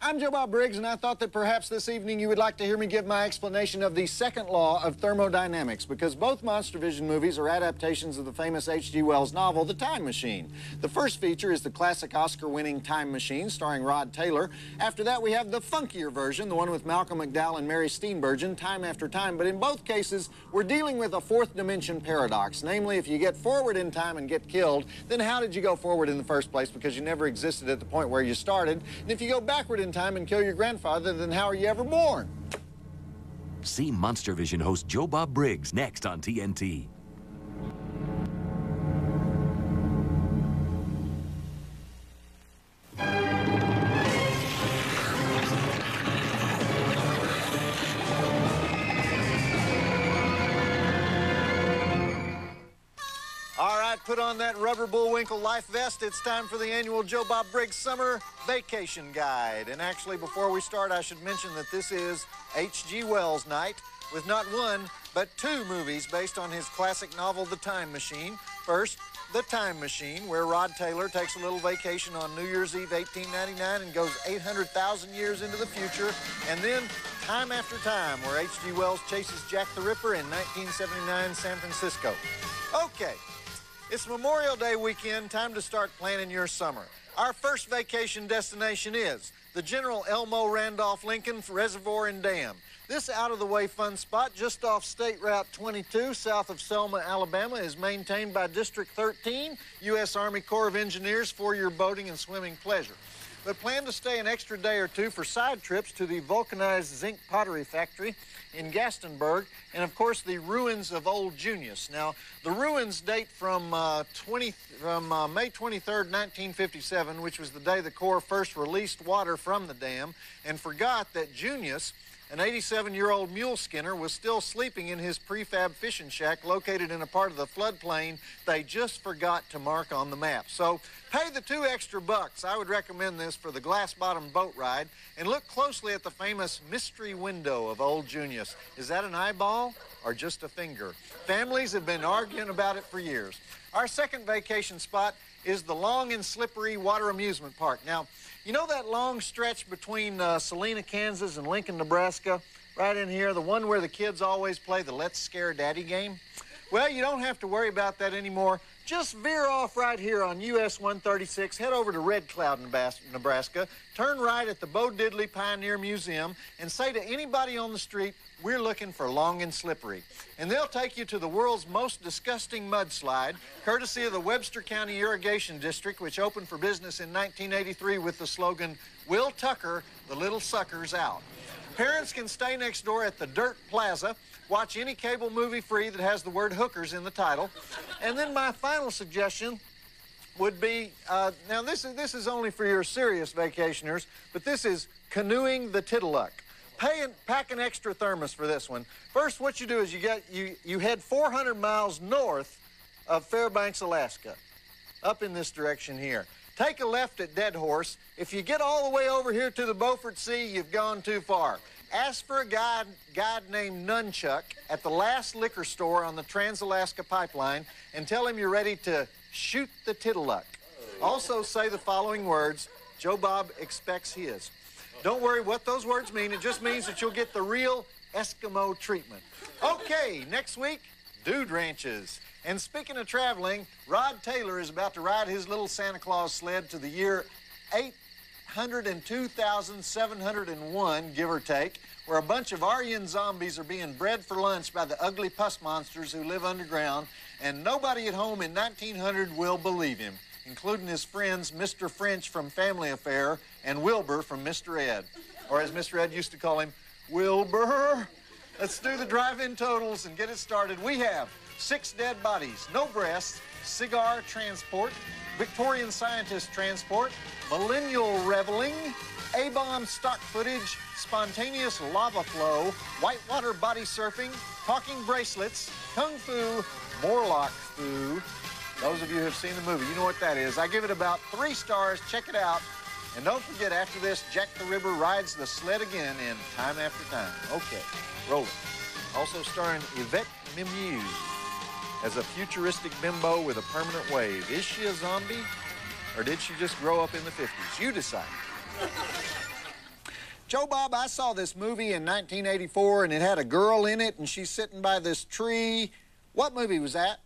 I'm Joe Bob Briggs, and I thought that perhaps this evening you would like to hear me give my explanation of the second law of thermodynamics, because both Monstervision movies are adaptations of the famous H.G. Wells novel, The Time Machine. The first feature is the classic Oscar-winning Time Machine, starring Rod Taylor. After that, we have the funkier version, the one with Malcolm McDowell and Mary Steenburgen, Time After Time. But in both cases, we're dealing with a fourth dimension paradox. Namely, if you get forward in time and get killed, then how did you go forward in the first place? Because you never existed at the point where you started. And if you go backward in time and kill your grandfather, then how are you ever born? See Monstervision host Joe Bob Briggs next on TNT. All right, put on that rubber Bullwinkle life vest. It's time for the annual Joe Bob Briggs Summer Vacation Guide. And actually, before we start, I should mention that this is H.G. Wells night, with not one, but two movies based on his classic novel, The Time Machine. First, The Time Machine, where Rod Taylor takes a little vacation on New Year's Eve, 1899, and goes 800,000 years into the future. And then Time After Time, where H.G. Wells chases Jack the Ripper in 1979 San Francisco. Okay. It's Memorial Day weekend, time to start planning your summer. Our first vacation destination is the General Elmo Randolph Lincoln Reservoir and Dam. This out-of-the-way fun spot just off State Route 22 south of Selma, Alabama is maintained by District 13, U.S. Army Corps of Engineers for your boating and swimming pleasure. But plan to stay an extra day or two for side trips to the vulcanized zinc pottery factory in Gastonburg, and of course the ruins of Old Junius. Now, the ruins date from May 23rd, 1957, which was the day the Corps first released water from the dam, and forgot that Junius, an 87-year-old mule skinner, was still sleeping in his prefab fishing shack located in a part of the floodplain they just forgot to mark on the map. So pay the $2 extra. I would recommend this for the glass-bottom boat ride, and look closely at the famous mystery window of Old Junius. Is that an eyeball or just a finger? Families have been arguing about it for years. Our second vacation spot is the long and slippery water amusement park. Now, you know that long stretch between Salina, Kansas and Lincoln, Nebraska? Right in here, the one where the kids always play the Let's Scare Daddy game? Well, you don't have to worry about that anymore. Just veer off right here on US 136, head over to Red Cloud, Nebraska, turn right at the Bo Diddley Pioneer Museum, and say to anybody on the street, "We're looking for Long and Slippery." And they'll take you to the world's most disgusting mudslide, courtesy of the Webster County Irrigation District, which opened for business in 1983 with the slogan, "We'll Tucker the Little Suckers Out." Parents can stay next door at the Dirt Plaza, watch any cable movie free that has the word hookers in the title. And then my final suggestion would be, now this is only for your serious vacationers, but this is canoeing the Tiddaluk. Pack an extra thermos for this one. First, what you do is you head 400 miles north of Fairbanks, Alaska, up in this direction here. Take a left at Dead Horse. If you get all the way over here to the Beaufort Sea, you've gone too far. Ask for a guy named Nunchuck at the last liquor store on the Trans-Alaska Pipeline and tell him you're ready to shoot the Tiddaluk. Also say the following words: Joe Bob expects his. Don't worry what those words mean. It just means that you'll get the real Eskimo treatment. Okay, next week, Dude Ranches. And speaking of traveling, Rod Taylor is about to ride his little Santa Claus sled to the year 802,701, give or take, where a bunch of Aryan zombies are being bred for lunch by the ugly pus monsters who live underground, and nobody at home in 1900 will believe him, including his friends Mr. French from Family Affair and Wilbur from Mr. Ed, or as Mr. Ed used to call him, Wilbur. Let's do the drive-in totals and get it started. We have 6 dead bodies, no breasts, cigar transport, Victorian scientist transport, millennial reveling, A-bomb stock footage, spontaneous lava flow, whitewater body surfing, talking bracelets, kung fu, Morlock foo. Those of you who have seen the movie, you know what that is. I give it about 3 stars. Check it out. And don't forget, after this, Jack the Ripper rides the sled again in Time After Time. Okay, roll it. Also starring Yvette Mimieux as a futuristic bimbo with a permanent wave. Is she a zombie, or did she just grow up in the 50s? You decide. Joe Bob, I saw this movie in 1984, and it had a girl in it, and she's sitting by this tree. What movie was that?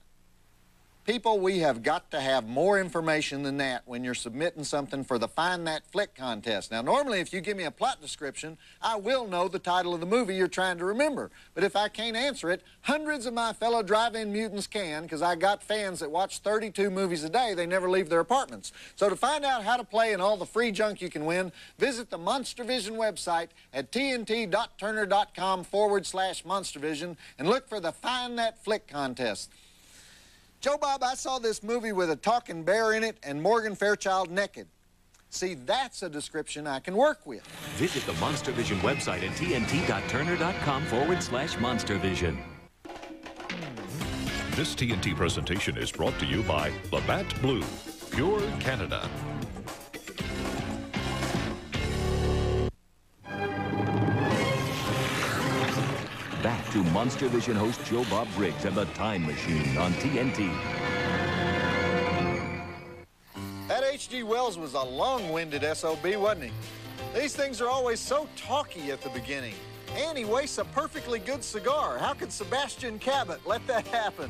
People, we have got to have more information than that when you're submitting something for the Find That Flick contest. Now, normally, if you give me a plot description, I will know the title of the movie you're trying to remember. But if I can't answer it, hundreds of my fellow drive-in mutants can, because I got fans that watch 32 movies a day. They never leave their apartments. So to find out how to play and all the free junk you can win, visit the Monstervision website at tnt.turner.com/Monstervision and look for the Find That Flick contest. Joe Bob, I saw this movie with a talking bear in it and Morgan Fairchild naked. See, that's a description I can work with. Visit the Monstervision website at tnt.turner.com/Monstervision. This TNT presentation is brought to you by Labatt Blue, Pure Canada. Back to Monstervision host Joe Bob Briggs and the Time Machine on TNT. That H.G. Wells was a long-winded SOB, wasn't he? These things are always so talky at the beginning. And he wastes a perfectly good cigar. How could Sebastian Cabot let that happen?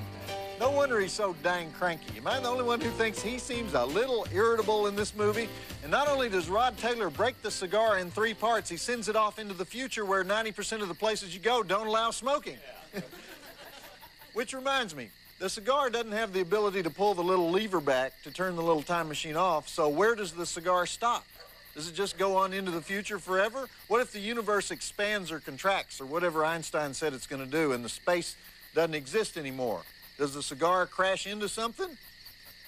No wonder he's so dang cranky. Am I the only one who thinks he seems a little irritable in this movie? And not only does Rod Taylor break the cigar in 3 parts, he sends it off into the future where 90% of the places you go don't allow smoking. Which reminds me, the cigar doesn't have the ability to pull the little lever back to turn the little time machine off, so where does the cigar stop? Does it just go on into the future forever? What if the universe expands or contracts, or whatever Einstein said it's going to do, and the space doesn't exist anymore? Does the cigar crash into something?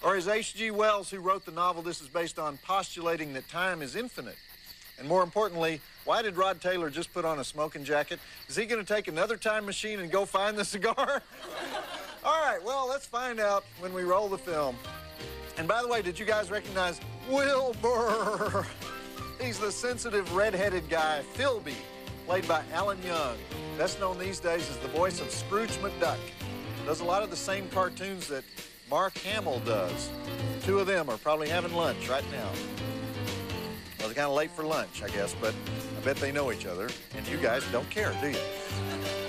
Or is H.G. Wells, who wrote the novel this is based on, postulating that time is infinite? And more importantly, why did Rod Taylor just put on a smoking jacket? Is he going to take another time machine and go find the cigar? All right, well, let's find out when we roll the film. And by the way, did you guys recognize Wilbur? He's the sensitive, red-headed guy, Philby, played by Alan Young, best known these days as the voice of Scrooge McDuck. Does a lot of the same cartoons that Mark Hamill does. 2 of them are probably having lunch right now. Well, they're kind of late for lunch, I guess, but I bet they know each other, and you guys don't care, do you?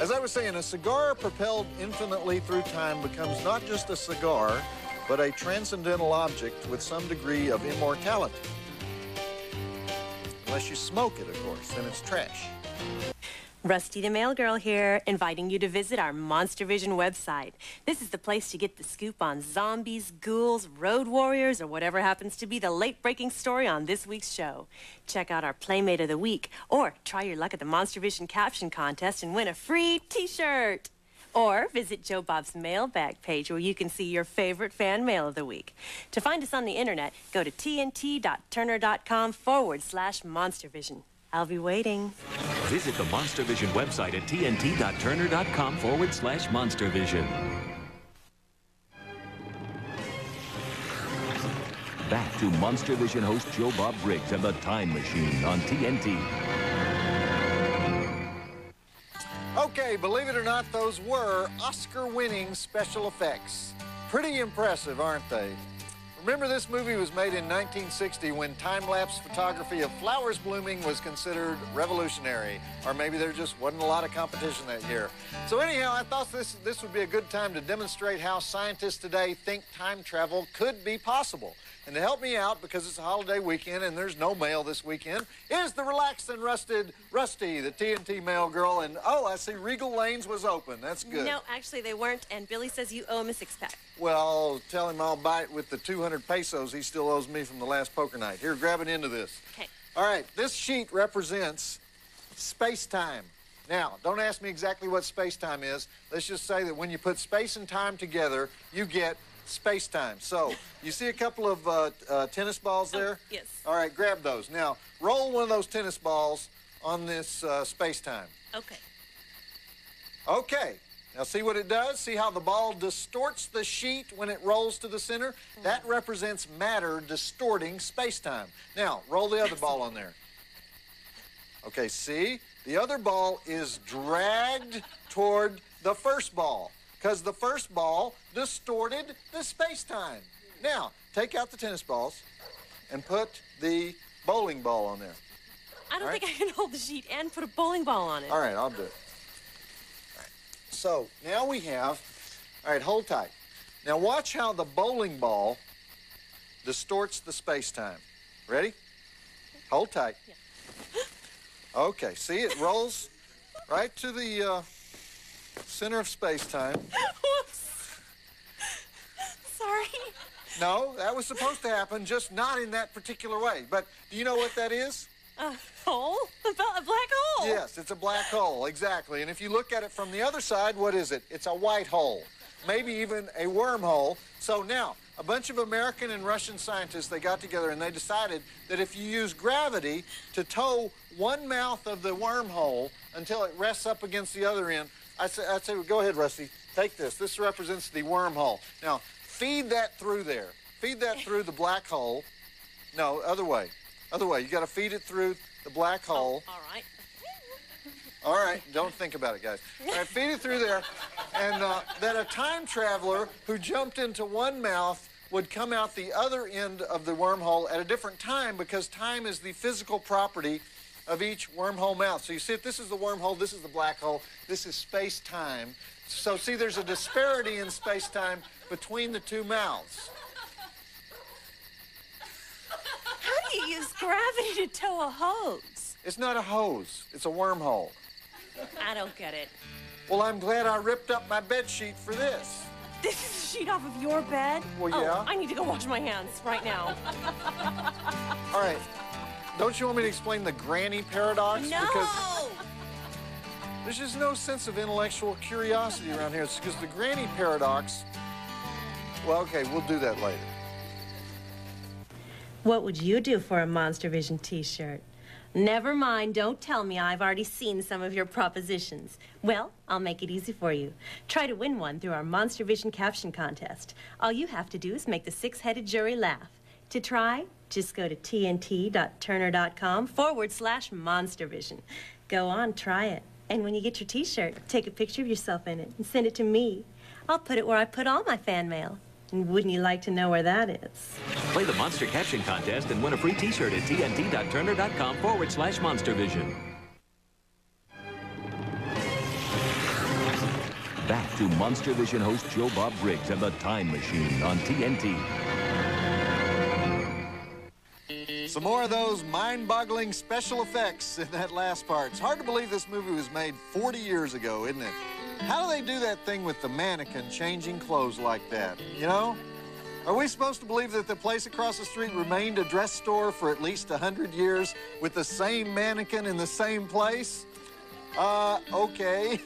As I was saying, a cigar propelled infinitely through time becomes not just a cigar, but a transcendental object with some degree of immortality. Unless you smoke it, of course, then it's trash. Rusty the Mail Girl here, inviting you to visit our Monstervision website. This is the place to get the scoop on zombies, ghouls, road warriors, or whatever happens to be the late-breaking story on this week's show. Check out our Playmate of the Week, or try your luck at the Monstervision caption contest and win a free t-shirt. Or visit Joe Bob's mailbag page where you can see your favorite fan mail of the week. To find us on the internet, go to tnt.turner.com/Monstervision. I'll be waiting. Visit the Monstervision website at tnt.turner.com/Monstervision. Back to Monstervision host Joe Bob Briggs and the Time Machine on TNT. Okay, believe it or not, those were Oscar-winning special effects. Pretty impressive, aren't they? Remember, this movie was made in 1960 when time-lapse photography of flowers blooming was considered revolutionary. Or maybe there just wasn't a lot of competition that year. So anyhow, I thought this would be a good time to demonstrate how scientists today think time travel could be possible. And to help me out, because it's a holiday weekend and there's no mail this weekend, is the relaxed and rusted Rusty, the TNT mail girl. And, oh, I see Regal Lanes was open. That's good. No, actually, they weren't, and Billy says you owe him a 6-pack. Well, tell him I'll buy it with the 200 pesos he still owes me from the last poker night. Here, grab an end of this. Okay. All right, this sheet represents space-time. Now, don't ask me exactly what space-time is. Let's just say that when you put space and time together, you get space-time. So, you see a couple of tennis balls there? Oh, yes. All right, grab those. Now, roll one of those tennis balls on this space-time. Okay. Okay. Now, see what it does? See how the ball distorts the sheet when it rolls to the center? That represents matter distorting space-time. Now, roll the other ball on there. Okay, see? The other ball is dragged toward the first ball because the first ball distorted the space-time. Now, take out the tennis balls and put the bowling ball on there. I don't think I can hold the sheet and put a bowling ball on it. All right, I'll do it. All right. So now we have, all right, hold tight. Now watch how the bowling ball distorts the space-time. Ready? Hold tight. Yeah. Okay, see, it rolls right to the center of space-time. Whoops. Sorry. No, that was supposed to happen, just not in that particular way. But do you know what that is? A hole? A black hole? Yes, it's a black hole, exactly. And if you look at it from the other side, what is it? It's a white hole, maybe even a wormhole. So now, a bunch of American and Russian scientists, they got together and they decided that if you use gravity to tow one mouth of the wormhole until it rests up against the other end, I'd say, well, go ahead, Rusty, take this. This represents the wormhole. Now, feed that through there. Feed that through the black hole. No, other way. Other way. You got to feed it through the black hole. Oh, all right. All right, don't think about it, guys. All right, feed it through there. And that a time traveler who jumped into one mouth would come out the other end of the wormhole at a different time, because time is the physical property of each wormhole mouth. So you see, this is the wormhole, this is the black hole, this is space-time. So see, there's a disparity in space-time between the two mouths. How do you use gravity to tow a hose? It's not a hose, it's a wormhole. I don't get it. Well, I'm glad I ripped up my bed sheet for this. This is a sheet off of your bed? Well, yeah. Oh, I need to go wash my hands right now. All right. Don't you want me to explain the granny paradox? No! Because there's just no sense of intellectual curiosity around here. It's because the granny paradox... Well, okay, we'll do that later. What would you do for a Monstervision t-shirt? Never mind, don't tell me I've already seen some of your propositions. Well, I'll make it easy for you. Try to win one through our Monstervision caption contest. All you have to do is make the six-headed jury laugh. To try, just go to tnt.turner.com/Monstervision. Go on, try it. And when you get your t-shirt, take a picture of yourself in it and send it to me. I'll put it where I put all my fan mail. And wouldn't you like to know where that is? Play the Monster Caption Contest and win a free t-shirt at tnt.turner.com/Monstervision. Back to Monstervision host Joe Bob Briggs and the Time Machine on TNT. Some more of those mind-boggling special effects in that last part. It's hard to believe this movie was made 40 years ago, isn't it? How do they do that thing with the mannequin changing clothes like that, you know? Are we supposed to believe that the place across the street remained a dress store for at least 100 years with the same mannequin in the same place? Okay.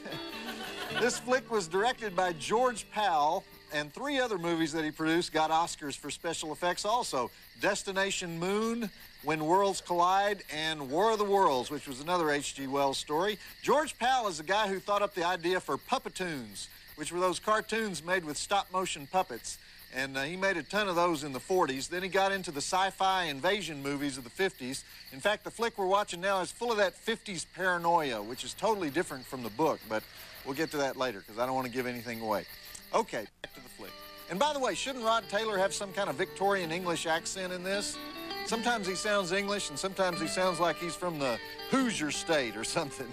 This flick was directed by George Powell, and 3 other movies that he produced got Oscars for special effects also. Destination Moon, When Worlds Collide, and War of the Worlds, which was another H.G. Wells story. George Powell is the guy who thought up the idea for Puppetoons, which were those cartoons made with stop-motion puppets. And he made a ton of those in the 40s. Then he got into the sci-fi invasion movies of the 50s. In fact, the flick we're watching now is full of that 50s paranoia, which is totally different from the book, but we'll get to that later because I don't want to give anything away. Okay, back to the flick. And by the way, shouldn't Rod Taylor have some kind of Victorian English accent in this? Sometimes he sounds English, and sometimes he sounds like he's from the Hoosier State or something.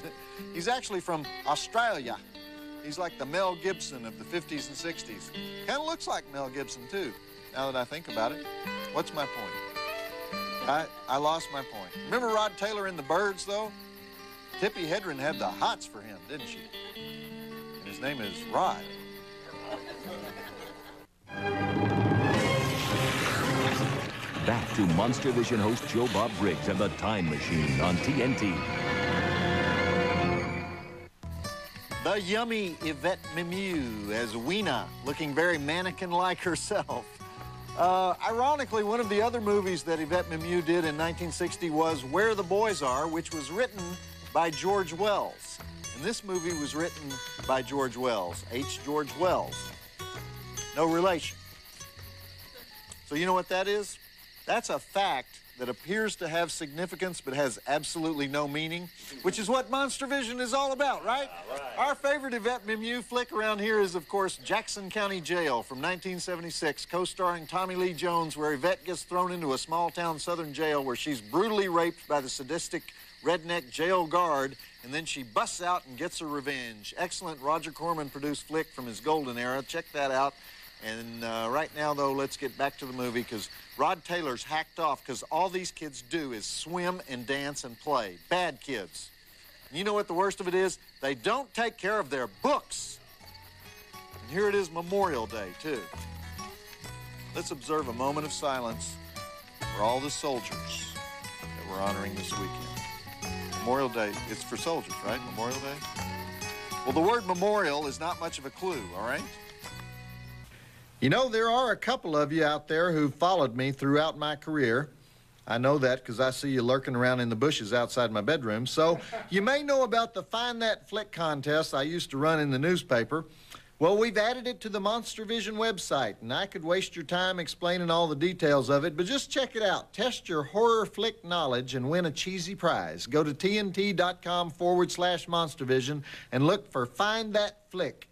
He's actually from Australia. He's like the Mel Gibson of the 50s and 60s. Kind of looks like Mel Gibson, too, now that I think about it. What's my point? I lost my point. Remember Rod Taylor in The Birds, though? Tippi Hedren had the hots for him, didn't she? And his name is Rod. Back to Monstervision host Joe Bob Briggs and the Time Machine on TNT. The yummy Yvette Mimieux as Weena, looking very mannequin-like herself. Ironically, one of the other movies that Yvette Mimieux did in 1960 was Where the Boys Are, which was written by George Wells. And this movie was written by George Wells, H. George Wells. No relation. So you know what that is? That's a fact that appears to have significance but has absolutely no meaning, which is what Monstervision is all about, right? Our favorite Yvette Mimieux flick around here is, of course, Jackson County Jail from 1976, co-starring Tommy Lee Jones, where Yvette gets thrown into a small-town southern jail where she's brutally raped by the sadistic redneck jail guard, and then she busts out and gets her revenge. Excellent Roger Corman-produced flick from his golden era. Check that out. And right now, though, let's get back to the movie, because Rod Taylor's hacked off because all these kids do is swim and dance and play. Bad kids. And you know what the worst of it is? They don't take care of their books. And here it is Memorial Day, too. Let's observe a moment of silence for all the soldiers that we're honoring this weekend. Memorial Day, it's for soldiers, right? Memorial Day? Well, the word memorial is not much of a clue, all right? You know, there are a couple of you out there who followed me throughout my career. I know that because I see you lurking around in the bushes outside my bedroom. So you may know about the Find That Flick contest I used to run in the newspaper. Well, we've added it to the Monstervision website, and I could waste your time explaining all the details of it, but just check it out. Test your horror flick knowledge and win a cheesy prize. Go to tnt.com/Monstervision and look for Find That Flick.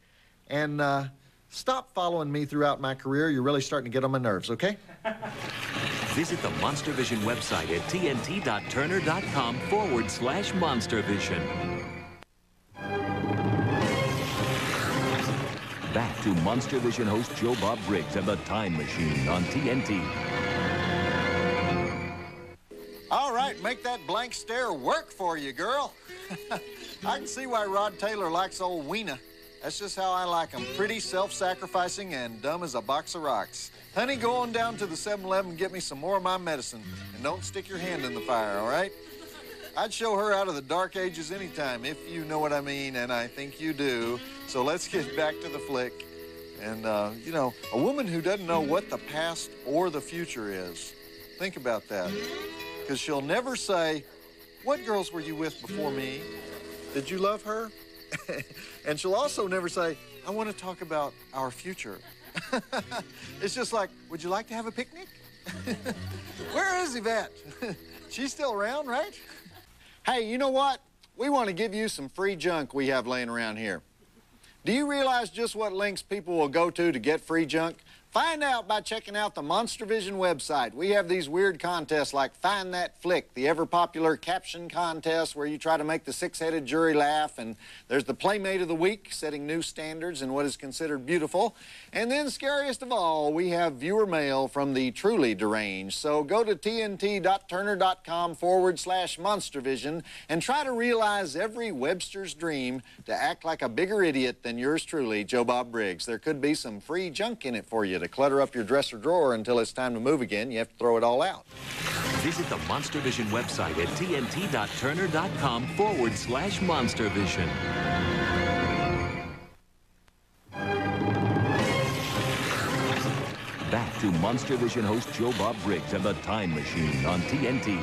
And, stop following me throughout my career. You're really starting to get on my nerves, okay? Visit the Monstervision website at tnt.turner.com/Monstervision. Back to Monstervision host Joe Bob Briggs and the Time Machine on TNT. All right, make that blank stare work for you, girl. I can see why Rod Taylor likes old Weena. That's just how I like them. Pretty, self-sacrificing, and dumb as a box of rocks. Honey, go on down to the 7-Eleven and get me some more of my medicine. And don't stick your hand in the fire, all right? I'd show her out of the dark ages anytime, if you know what I mean, and I think you do. So let's get back to the flick. And, you know, a woman who doesn't know what the past or the future is. Think about that. Because she'll never say, "What girls were you with before me? Did you love her?" And she'll also never say, "I want to talk about our future." It's just like, "Would you like to have a picnic?" Where is Yvette? She's still around, right? Hey, you know what? We want to give you some free junk we have laying around here. Do you realize just what links people will go to get free junk? Find out by checking out the Monstervision website. We have these weird contests like Find That Flick, the ever-popular caption contest where you try to make the six-headed jury laugh, and there's the Playmate of the Week, setting new standards in what is considered beautiful. And then, scariest of all, we have viewer mail from the truly deranged. So go to tnt.turner.com/Monstervision and try to realize every Webster's dream to act like a bigger idiot than yours truly, Joe Bob Briggs. There could be some free junk in it for you to clutter up your dresser drawer until it's time to move again. You have to throw it all out. Visit the Monstervision website at tnt.turner.com/Monstervision. Back to Monstervision host Joe Bob Briggs and the Time Machine on TNT.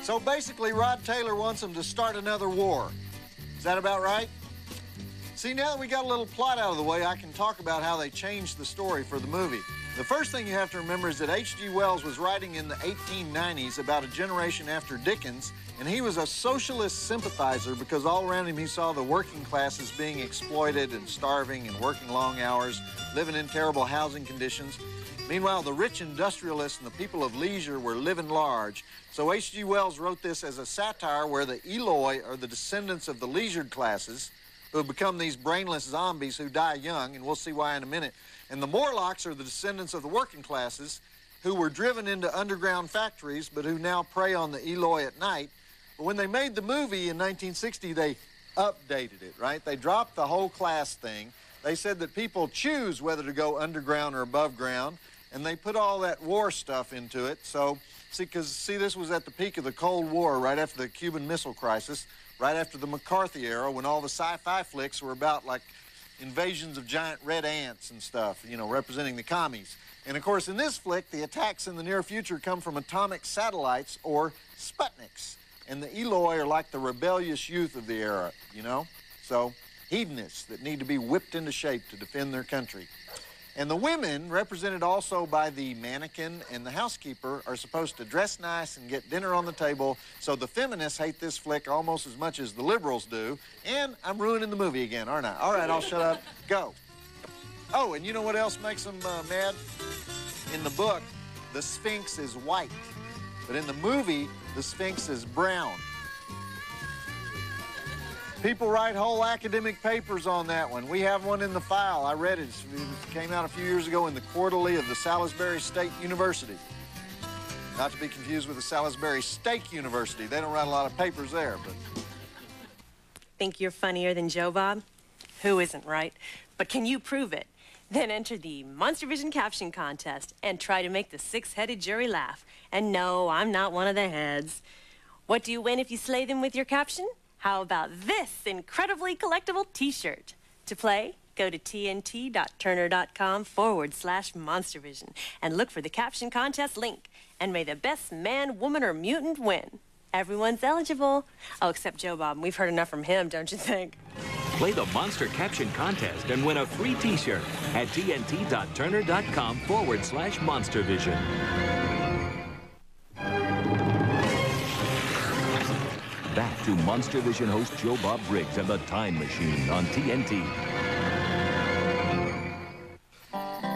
So basically, Rod Taylor wants them to start another war. Is that about right? See, now that we got a little plot out of the way, I can talk about how they changed the story for the movie. The first thing you have to remember is that H.G. Wells was writing in the 1890s, about a generation after Dickens, and he was a socialist sympathizer because all around him he saw the working classes being exploited and starving and working long hours, living in terrible housing conditions. Meanwhile, the rich industrialists and the people of leisure were living large. So H.G. Wells wrote this as a satire where the Eloi are the descendants of the leisured classes, who have become these brainless zombies who die young, and we'll see why in a minute. And the Morlocks are the descendants of the working classes who were driven into underground factories, but who now prey on the Eloi at night. But when they made the movie in 1960, they updated it, right? They dropped the whole class thing. They said that people choose whether to go underground or above ground, and they put all that war stuff into it. So, see, this was at the peak of the Cold War, right after the Cuban Missile Crisis, right after the McCarthy era, when all the sci-fi flicks were about, like, invasions of giant red ants and stuff, you know, representing the commies. And, of course, in this flick, the attacks in the near future come from atomic satellites, or Sputniks. And the Eloi are like the rebellious youth of the era, you know? So, hedonists that need to be whipped into shape to defend their country. And the women, represented also by the mannequin and the housekeeper, are supposed to dress nice and get dinner on the table. So the feminists hate this flick almost as much as the liberals do. And I'm ruining the movie again, aren't I? All right, I'll shut up. Go. Oh, and you know what else makes them mad? In the book, the Sphinx is white. But in the movie, the Sphinx is brown. People write whole academic papers on that one. We have one in the file. I read it. It came out a few years ago in the Quarterly of the Salisbury State University. Not to be confused with the Salisbury Steak University. They don't write a lot of papers there, but... Think you're funnier than Joe Bob? Who isn't, right? But can you prove it? Then enter the Monstervision Caption Contest and try to make the six-headed jury laugh. And no, I'm not one of the heads. What do you win if you slay them with your caption? How about this incredibly collectible t-shirt? To play, go to tnt.turner.com/Monstervision and look for the Caption Contest link. And may the best man, woman, or mutant win. Everyone's eligible. Oh, except Joe Bob. We've heard enough from him, don't you think? Play the Monster Caption Contest and win a free t-shirt at tnt.turner.com/Monstervision. Back to Monstervision host Joe Bob Briggs and the Time Machine on TNT.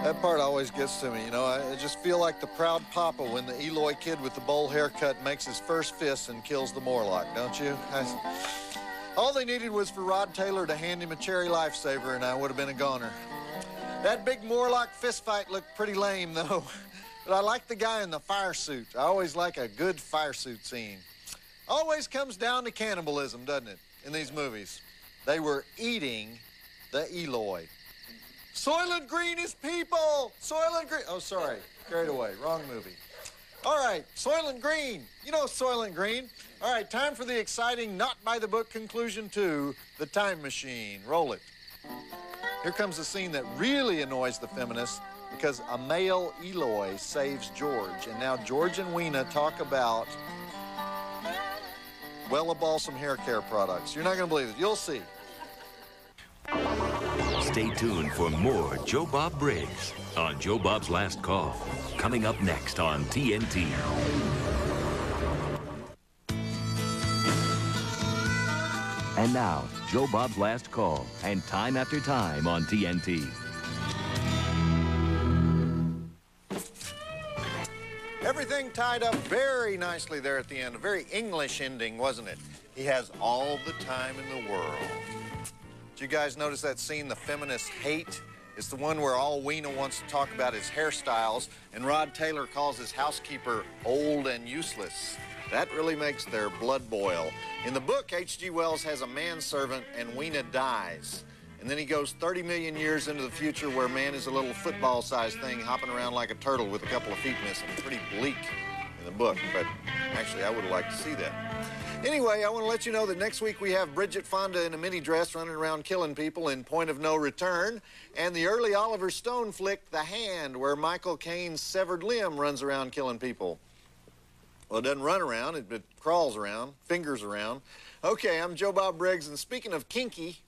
That part always gets to me, you know. I just feel like the proud papa when the Eloy kid with the bowl haircut makes his first fist and kills the Morlock, don't you? All they needed was for Rod Taylor to hand him a cherry lifesaver and I would have been a goner. That big Morlock fist fight looked pretty lame, though. But I like the guy in the fire suit. I always like a good fire suit scene. Always comes down to cannibalism, doesn't it, in these movies? They were eating the Eloy. Soylent Green is people! Soylent Green... Oh, sorry. Carried away. Wrong movie. All right, Soylent Green. You know Soylent Green. All right, time for the exciting, not-by-the-book conclusion to The Time Machine. Roll it. Here comes the scene that really annoys the feminists because a male Eloy saves George. And now George and Weena talk about... Wella Balsam hair care products. You're not going to believe it. You'll see. Stay tuned for more Joe Bob Briggs on Joe Bob's Last Call. Coming up next on TNT. And now, Joe Bob's Last Call and Time After Time on TNT. Everything tied up very nicely there at the end. A very English ending, wasn't it? He has all the time in the world. Did you guys notice that scene the feminists hate? It's the one where all Weena wants to talk about his hairstyles, and Rod Taylor calls his housekeeper old and useless. That really makes their blood boil. In the book, H.G. Wells has a manservant, and Weena dies. And then he goes 30 million years into the future where man is a little football-sized thing hopping around like a turtle with a couple of feet missing. Pretty bleak in the book, but actually I would have liked to see that. Anyway, I want to let you know that next week we have Bridget Fonda in a mini dress running around killing people in Point of No Return, and the early Oliver Stone flick, The Hand, where Michael Caine's severed limb runs around killing people. Well, it doesn't run around, it crawls around, fingers around. Okay, I'm Joe Bob Briggs, and speaking of kinky,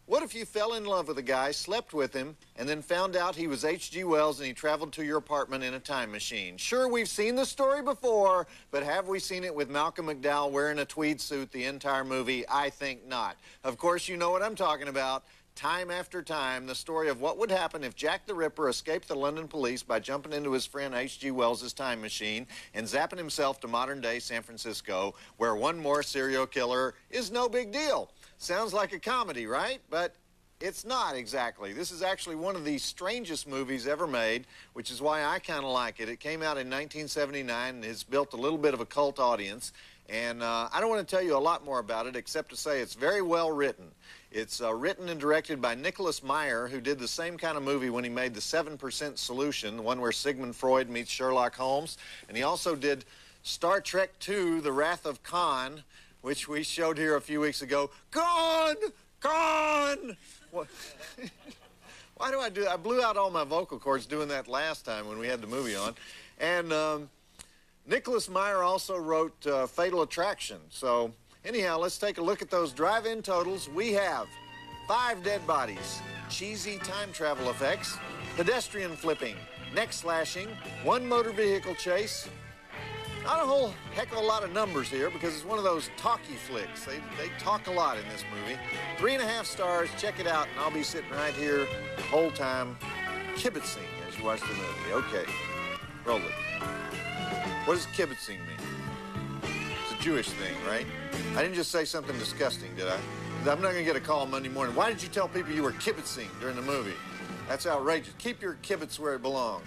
what if you fell in love with a guy, slept with him, and then found out he was H.G. Wells and he traveled to your apartment in a time machine? Sure, we've seen the story before, but have we seen it with Malcolm McDowell wearing a tweed suit the entire movie? I think not. Of course, you know what I'm talking about. Time after time, the story of what would happen if Jack the Ripper escaped the London police by jumping into his friend H.G. Wells' time machine and zapping himself to modern-day San Francisco, where one more serial killer is no big deal. Sounds like a comedy, right? But it's not exactly. This is actually one of the strangest movies ever made, which is why I kind of like it. It came out in 1979 and has built a little bit of a cult audience. And I don't want to tell you a lot more about it except to say it's very well written. It's written and directed by Nicholas Meyer, who did the same kind of movie when he made The 7% Solution, the one where Sigmund Freud meets Sherlock Holmes. And he also did Star Trek II, The Wrath of Khan, which we showed here a few weeks ago. Khan! Khan! What? Why do I do that? I blew out all my vocal cords doing that last time when we had the movie on. And Nicholas Meyer also wrote Fatal Attraction. So anyhow, let's take a look at those drive-in totals. We have 5 dead bodies, cheesy time travel effects, pedestrian flipping, neck slashing, one motor vehicle chase. Not a whole heck of a lot of numbers here because it's one of those talky flicks. They talk a lot in this movie. 3.5 stars. Check it out, and I'll be sitting right here the whole time kibitzing as you watch the movie. Okay, roll it. What does kibitzing mean? It's a Jewish thing, right? I didn't just say something disgusting, did I? I'm not going to get a call Monday morning. Why did you tell people you were kibitzing during the movie? That's outrageous. Keep your kibitz where it belongs.